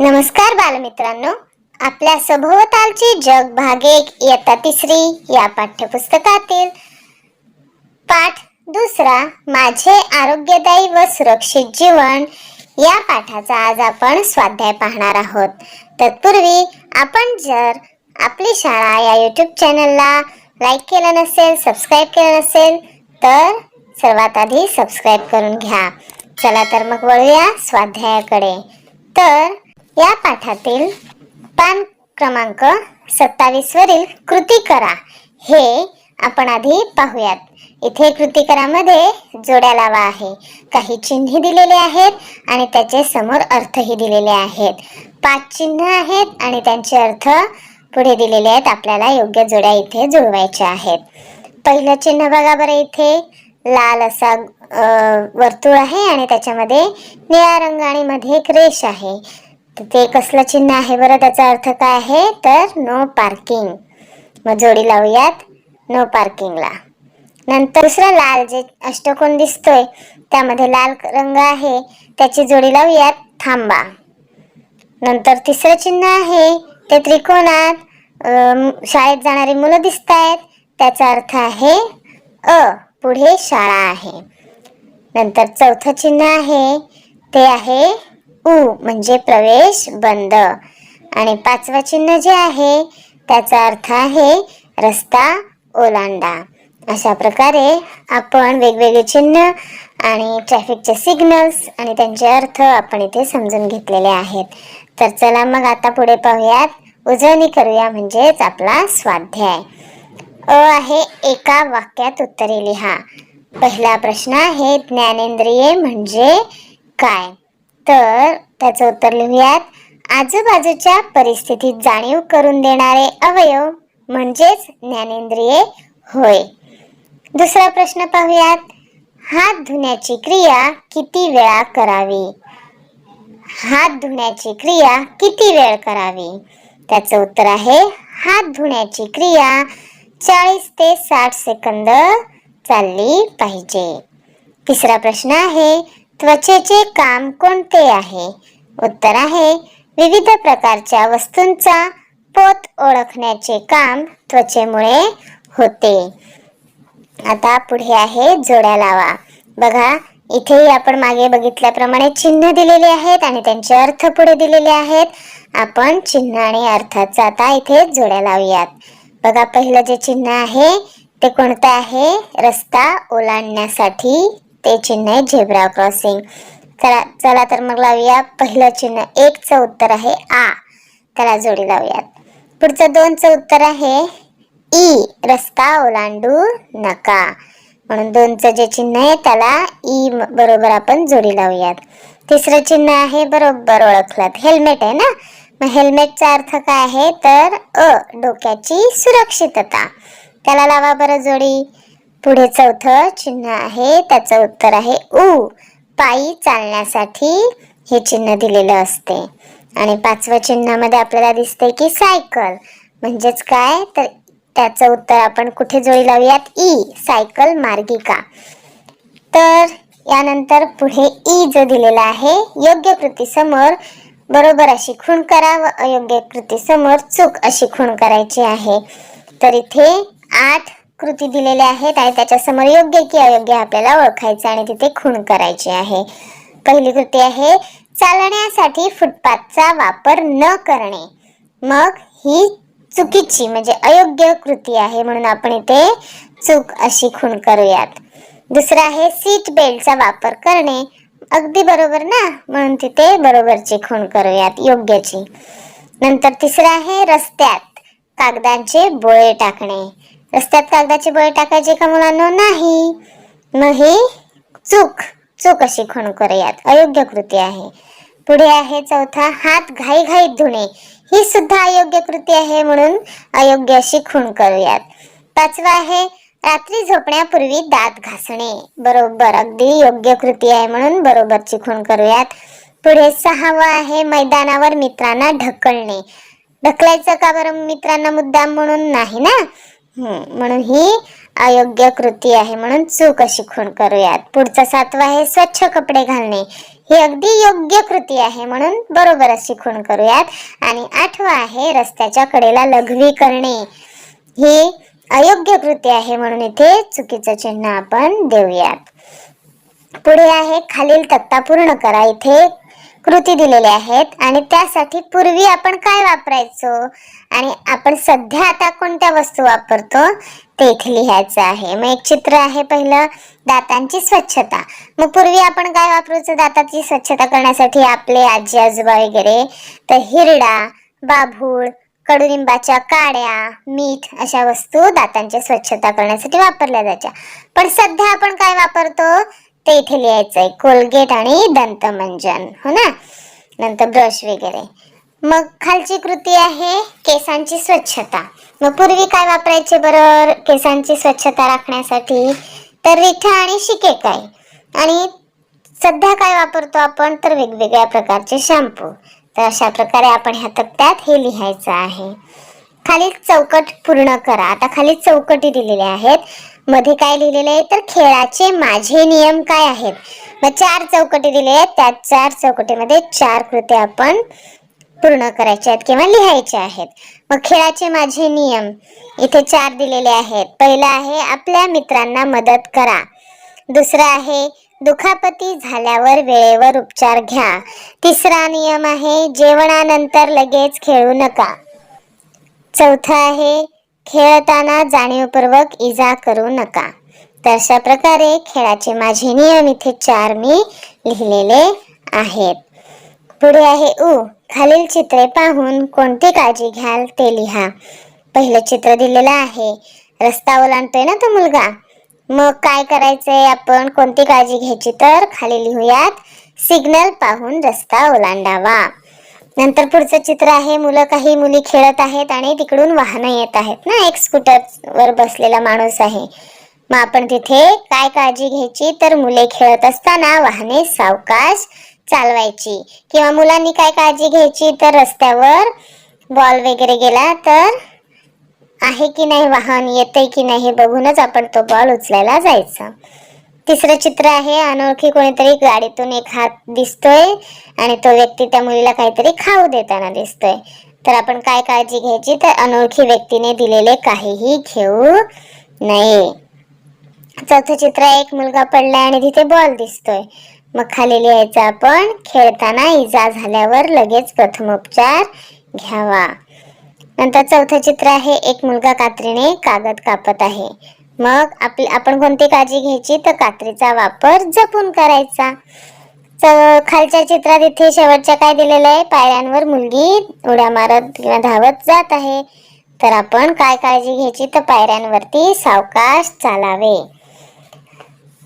नमस्कार बालमित्रांनो, आपल्या सभोवतालची जग भाग 1 इयत्ता 3 या पाठ्यपुस्तकातील पाठ 2 माझे आरोग्यदायी व सुरक्षित जीवन या पाठाचा आज आपण स्वाध्याय पाहणार आहोत। तत्पूर्वी आपण जर आपली शाळा या YouTube चॅनलला लाईक केलं नसेल, सबस्क्राइब केलं नसेल तर सर्वात आधी सबस्क्राइब करून घ्या। चला तर मग वळूया स्वाध्यायाकडे। तर या पाठातील पान क्रमांक 27 वरील कृती करा हे आपण आधी पाहूयात। इथे कृती करामध्ये जोड्या लावा आहे, काही चिन्हे दिलेले आहेत आणि त्याचे समोर अर्थही दिलेले आहेत। 5 चिन्ह आहेत आणि त्यांचे अर्थ पुढे दिलेले आहेत। आपल्याला योग्य जोड्या इथे जुळवायच्या आहेत। पहिलं चिन्ह बघा बरं, इथे लाल असा वर्तुळ आहे आणि त्याच्यामध्ये निळ्या रंग आणि मध्ये एक रेष आहे। ते कसलं चिन्ह आहे बरं, त्याचा अर्थ काय आहे तर नो पार्किंग। मग जोडी लावूयात नो पार्किंगला। नंतर दुसरा लाल जे अष्टकोन दिसतोय त्यामध्ये लाल रंग आहे, त्याची जोडी लावूयात थांबा। नंतर तिसरं चिन्ह आहे ते त्रिकोणात शाळेत जाणारी मुलं दिसतायत, त्याचा अर्थ आहे पुढे शाळा आहे। नंतर चौथं चिन्ह आहे ते आहे म्हणजे प्रवेश बंद आणि 5वं चिन्ह जे आहे त्याचा अर्थ आहे रस्ता ओलांडा। अशा प्रकारे आपण वेगवेगळे चिन्ह आणि ट्रॅफिकचे सिग्नल्स आणि त्यांचे अर्थ आपण इथे समजून घेतलेले आहेत। तर चला मग आता पुढे पाहूयात, उजळणी करूया म्हणजेच आपला स्वाध्याय। आहे एका वाक्यात उत्तरे लिहा। पहिला प्रश्न आहे ज्ञानेंद्रिये म्हणजे काय, तर त्याचं उत्तर लिहूयात आजूबाजूच्या परिस्थितीत जाणीव करून देणारे अवयव म्हणजेच ज्ञानेंद्रिये होय। दुसरा प्रश्न पाहूयात, हात धुण्याची क्रिया किती वेळा करावी। हात धुण्याची क्रिया किती वेळ करावी, त्याचं उत्तर आहे हात धुण्याची क्रिया 40 ते 60 सेकंद चालली पाहिजे। तिसरा प्रश्न आहे त्वचेचे काम कोणते आहे, उत्तर आहे विविध प्रकारच्या वस्तूंचा पोत ओळखण्याचे काम त्वचेमुळे होते। आता पुढे आहे जोड्या लावा। बघा इथेही आपण मागे बघितल्याप्रमाणे चिन्ह दिलेले आहेत आणि त्यांचे अर्थ पुढे दिलेले आहेत। आपण चिन्ह आणि अर्थाचा आता इथे जोड्या लावूयात। बघा पहिलं जे चिन्ह आहे ते कोणतं आहे, रस्ता ओलांडण्यासाठी ते चिन्ह आहे झेब्रा क्रॉसिंग। चला तर मग लावूया पहिलं चिन्ह 1चं उत्तर आहे आ, त्याला जोडी लावूयात। पुढचं 2चं उत्तर आहे ई, रस्ता ओलांडू नका, म्हणून 2चं जे चिन्ह आहे त्याला ई बरोबर आपण जोडी लावूयात। तिसरं चिन्ह आहे बरोबर ओळखलात, हेल्मेट आहे ना, मग हेल्मेटचा अर्थ काय आहे तर डोक्याची सुरक्षितता, त्याला लावा बरं जोडी। पुढे 4थं चिन्ह आहे त्याचं उत्तर आहे उ, पायी चालण्यासाठी हे चिन्ह दिलेलं असते। आणि 5व्या चिन्हामध्ये आपल्याला दिसते की सायकल म्हणजेच काय तर त्याचं उत्तर आपण कुठे जोडी लावूयात ई, सायकल मार्गिका। तर यानंतर पुढे ई जो दिलेला आहे योग्य कृती समोर बरोबर अशी खूण करा व अयोग्य कृती समोर चूक अशी खूण करायची आहे। तर इथे 8 कृती दिलेल्या आहेत आणि त्याच्या समोर योग्य की अयोग्य आपल्याला ओळखायचं आणि तिथे खूण करायची आहे। पहिली कृती आहे चालण्यासाठी फुटपाथचा वापर न करणे, मग ही चुकीची म्हणजे अयोग्य कृती आहे म्हणून आपण इथे चूक अशी खूण करूयात। दुसरा आहे सीट बेल्टचा वापर करणे, अगदी बरोबर ना, म्हणून तिथे बरोबरची खूण करूयात, योग्यची। नंतर तिसरा आहे रस्त्यात कागदांचे बोळे टाकणे, रस्त्यात कागदाचे बोळे टाकायचे का मुलांनो, नाही, मग ही चूक अशी खूण करूयात, अयोग्य कृती आहे। पुढे आहे 4था हात घाईघाईत धुणे, ही सुद्धा अयोग्य कृती आहे म्हणून अयोग्य अशी खूण करूयात। 5वा आहे रात्री झोपण्यापूर्वी दात घासणे, बरोबर अगदी योग्य कृती आहे म्हणून बरोबरची खूण करूयात। पुढे 6वं आहे मैदानावर मित्रांना ढकलणे, ढकलायचं का बरं मित्रांना मुद्दाम म्हणून, नाही ना, म्हणून ही अयोग्य कृती आहे म्हणून चूक अशी खूण करूयात। पुढचं 7वं आहे स्वच्छ कपडे घालणे, ही अगदी योग्य कृती आहे, म्हणून बरोबर अशी खूण करूयात. आणि 8वा आहे रस्त्याच्या कडेला लघवी करणे. ही अयोग्य कृती आहे, म्हणून इथे चुकीचं चिन्ह आपण देऊयात. पुढे आहे खालील तक्ता पूर्ण करा. इथे कृती दिलेल्या आहेत आणि त्यासाठी पूर्वी आपण काय वापरायचो आणि आपण सध्या आता कोणत्या वस्तू वापरतो ते इथे लिहायचं आहे. मग एक चित्र आहे पहिलं, दातांची स्वच्छता. मग पूर्वी आपण काय वापरायचो दातांची स्वच्छता करण्यासाठी? आपले आजी आजोबा वगैरे तर हिरडा, बाभूळ, कडुलिंबाच्या काड्या, मीठ अशा वस्तू दातांची स्वच्छता करण्यासाठी वापरल्या जायच्या. पण सध्या आपण काय वापरतो ते इथे लिहायचंय, कोलगेट आणि दंतमंजन, हो ना, नंतर ब्रश वगैरे. मग खालची कृती आहे केसांची स्वच्छता. मग पूर्वी काय वापरायचे बरं केसांची स्वच्छता राखण्यासाठी? तर रिठा आणि शिकेकाई. आणि सध्या काय वापरतो आपण? तर वेगवेगळ्या प्रकारचे शॅम्पू. तर अशा प्रकारे आपण ह्या तक्त्यात हे लिहायचं आहे. खाली चौकट पूर्ण करा. आता खाली चौकटी दिलेल्या आहेत, मध्ये काय लिहिलेले आहे तर खेळाचे माझे नियम काय आहेत. मग 4 चौकटी दिलेल्या आहेत, त्या 4 चौकटीमध्ये 4 कृत्या आपण पूर्ण करायच्या आहेत किंवा लिहायच्या आहेत. मग खेळाचे माझे नियम इथे 4 दिलेले आहेत. पहिला आहे आपल्या मित्रांना मदत करा. दुसरा आहे दुखापती झाल्यावर वेळेवर उपचार घ्या. तिसरा नियम आहे जेवणानंतर लगेच खेळू नका. चौथा आहे खेळताना जाणीवपूर्वक इजा करू नका. तर अशा प्रकारे खेळाचे माझे नियम इथे 4 मी लिहिलेले आहेत. पुढे आहे खालील चित्रे पाहून कोणती काळजी घ्याल ते लिहा. पहिलं चित्र दिलेलं आहे, रस्ता ओलांडतोय ना तो मुलगा. मग काय करायचंय आपण, कोणती काळजी घ्यायची? तर खाली लिहूयात सिग्नल पाहून रस्ता ओलांडावा. नंतर पुढचं चित्र आहे, काही मुली खेळत आहेत आणि तिकडून वाहनं येत आहेत ना, एक स्कूटर वर बसलेला माणूस आहे. मग आपण तिथे काय काळजी घ्यायची? तर मुले खेळत असताना वाहने सावकाश चालवायची. किंवा मुलांनी काय काळजी घ्यायची? तर रस्त्यावर बॉल वगैरे गेला तर आहे की नाही, वाहन येते की नाही हे बघूनच आपण तो बॉल उचलायला जायचा. तिसरं चित्र आहे, अनोळखी कोणीतरी गाडीतून एक हात दिसतोय आणि तो व्यक्ती त्या मुलीला काहीतरी खाऊ देताना दिसतोय. तर आपण काय काळजी घ्यायची? तर अनोळखी व्यक्तीने दिलेले काहीही घेऊ नये. चौथं चित्र आहे, एक मुलगा पडलाय आणि तिथे बॉल दिसतोय. मग खाली लिहायचं आपण खेळताना इजा झाल्यावर लगेच प्रथमोपचार घ्यावा. नंतर चौथं चित्र आहे, एक मुलगा कात्रीने कागद कापत आहे. मग आपण कोणती काळजी घ्यायची? तर कात्रीचा वापर जपून करायचा. खालच्या चित्रात इथे शेवटच्या काय दिलेलं आहे, पायऱ्यांवर मुलगी उड्या मारत किंवा धावत जात आहे. तर आपण काय काळजी घ्यायची? तर पायऱ्यांवरती सावकाश चालावे.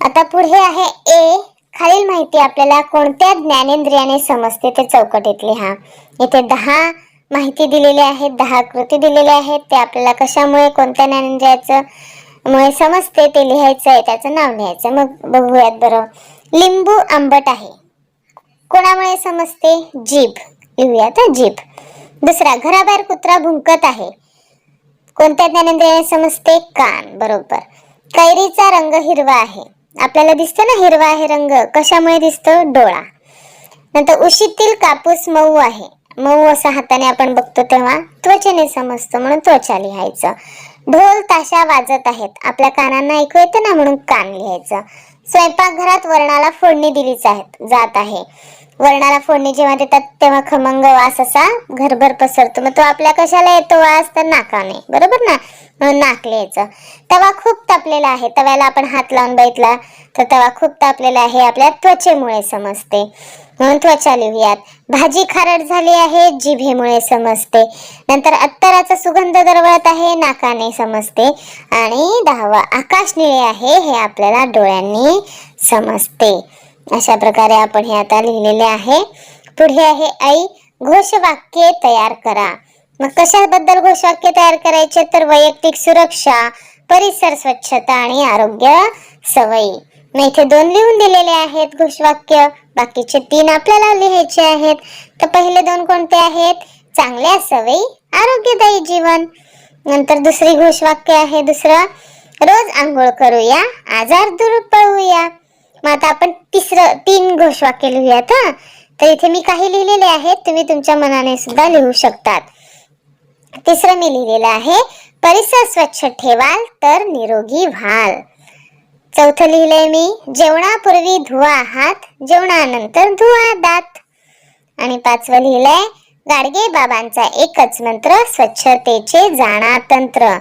आता पुढे आहे खालील माहिती आपल्याला कोणत्या ज्ञानेंद्रियाने समजते ते चौकटीत लिहा. इथे 10 माहिती दिलेली आहेत, 10 कृती दिलेल्या आहेत. ते आपल्याला कशामुळे, कोणत्या ज्ञानेंद्रियाचं मुळे समजते ते लिहायचं आहे, त्याचं नाव लिहायचं. मग बघूयात बरं. लिंबू आंबट आहे, कोणामुळे समजते? जीभ. लिहूयात जीभ. दुसरा, घराबाहेर कुत्रा भुंकत आहे, कोणत्या ज्ञानेंद्रियाने समजते? कान. बरोबर. कैरीचा रंग हिरवा आहे, आपल्याला दिसतो ना हिरवा आहे रंग, कशामुळे दिसतो? डोळा. नंतर उशीतील कापूस मऊ आहे, मऊ असा हाताने आपण बघतो तेव्हा त्वचेने समजतो, म्हणून त्वचा लिहायचं. ढोल ताशा वाजत आहेत, आपल्या कानांना ऐकू येतं ना, म्हणून कान लिहायचं. स्वयंपाकघरात वरणाला फोडणी दिली जात आहे, वरणाला फोडणी जेव्हा देतात तेव्हा खमंग वास असा घरभर पसरतो. मग तो आपल्या कशाला येतो वास? तर नाकाने, बरोबर ना, नाक लिहायचं. तवा खूप तापलेला आहे, तव्याला आपण हात लावून बघितला तर तवा खूप तापलेला आहे, आपल्या त्वचेमुळे समजते, म्हणून त्वचा लिहूयात. भाजी खारट झाली आहे, जिभेमुळे समजते. नंतर अत्तराचा सुगंध दरवळत आहे, नाकाने समजते. आणि 10वा, आकाश निळे आहे, हे आपल्याला डोळ्यांनी समजते. अशा प्रकारे आपण हे आता लिहिलेले आहे. पुढे आहे आई घोषवाक्ये तयार करा. मग कशाबद्दल घोषवाक्य तयार करायचे? तर वैयक्तिक सुरक्षा, परिसर स्वच्छता आणि आरोग्य सवयी. मग इथे 2 लिहून दिलेले आहेत घोषवाक्य, बाकीचे 3 आपल्याला लिहायचे आहेत. तर पहिले 2 कोणते आहेत? चांगल्या सवयी, आरोग्यदायी जीवन. नंतर दुसरी घोषवाक्य आहे, दुसरं रोज आंघोळ करूया, आजार दूर पळूया. मग आता आपण 3 घोषवाक्य लिहूयात हा. तर इथे मी काही लिहिलेले आहेत, तुम्ही तुमच्या मनाने सुद्धा लिहू शकतात. तिसरं मी लिहिलेलं आहे, परिसर स्वच्छ ठेवाल तर निरोगी व्हाल. चौथं लिहिलंय मी, जेवणापूर्वी धुवा हात, जेवणानंतर धुवा दात. आणि 5वं लिहिलंय, गाडगे बाबांचा एकच मंत्र, स्वच्छतेचे जाणा तंत्र.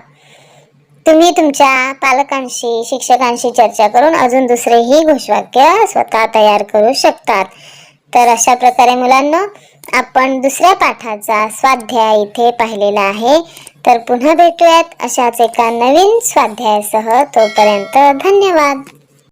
तुम्ही तुमच्या पालकांशी, शिक्षकांशी चर्चा करून अजून दुसरेही घोषवाक्य स्वतः तयार करू शकतात. तर अशा प्रकारे मुलांनो, आपण दुसऱ्या पाठाचा स्वाध्याय इथे पाहिलेला आहे. तर पुन्हा भेटूयात अशाच एका नवीन स्वाध्यायासह. तोपर्यंत धन्यवाद.